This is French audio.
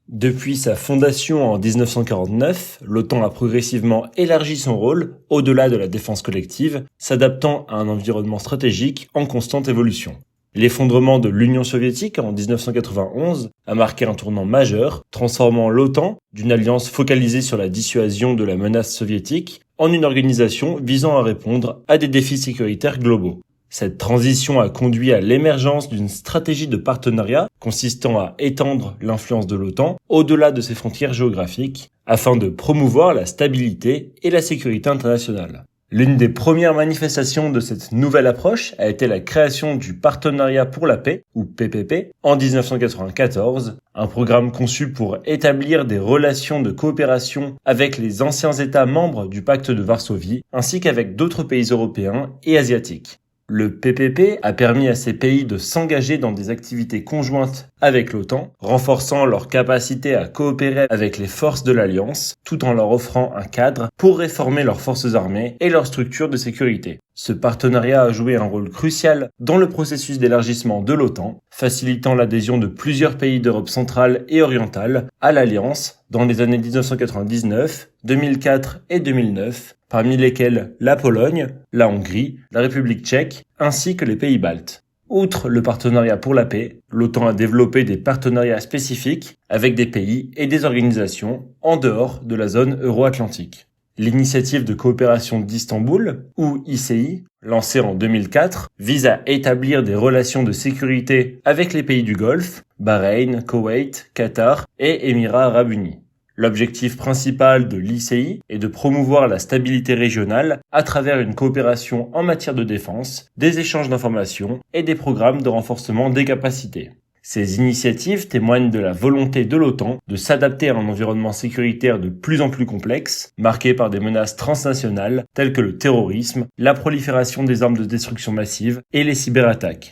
Depuis sa fondation en 1949, l'OTAN a progressivement élargi son rôle au-delà de la défense collective, s'adaptant à un environnement stratégique en constante évolution. L'effondrement de l'Union soviétique en 1991 a marqué un tournant majeur, transformant l'OTAN d'une alliance focalisée sur la dissuasion de la menace soviétique en une organisation visant à répondre à des défis sécuritaires globaux. Cette transition a conduit à l'émergence d'une stratégie de partenariat consistant à étendre l'influence de l'OTAN au-delà de ses frontières géographiques afin de promouvoir la stabilité et la sécurité internationale. L'une des premières manifestations de cette nouvelle approche a été la création du Partenariat pour la paix, ou PPP, en 1994, un programme conçu pour établir des relations de coopération avec les anciens États membres du Pacte de Varsovie, ainsi qu'avec d'autres pays européens et asiatiques. Le PPP a permis à ces pays de s'engager dans des activités conjointes avec l'OTAN, renforçant leur capacité à coopérer avec les forces de l'Alliance, tout en leur offrant un cadre pour réformer leurs forces armées et leurs structures de sécurité. Ce partenariat a joué un rôle crucial dans le processus d'élargissement de l'OTAN, facilitant l'adhésion de plusieurs pays d'Europe centrale et orientale à l'Alliance dans les années 1999, 2004 et 2009, parmi lesquels la Pologne, la Hongrie, la République tchèque, ainsi que les pays baltes. Outre le partenariat pour la paix, l'OTAN a développé des partenariats spécifiques avec des pays et des organisations en dehors de la zone euro-atlantique. L'initiative de coopération d'Istanbul, ou ICI, lancée en 2004, vise à établir des relations de sécurité avec les pays du Golfe, Bahreïn, Koweït, Qatar et Émirats arabes unis. L'objectif principal de l'ICI est de promouvoir la stabilité régionale à travers une coopération en matière de défense, des échanges d'informations et des programmes de renforcement des capacités. Ces initiatives témoignent de la volonté de l'OTAN de s'adapter à un environnement sécuritaire de plus en plus complexe, marqué par des menaces transnationales telles que le terrorisme, la prolifération des armes de destruction massive et les cyberattaques.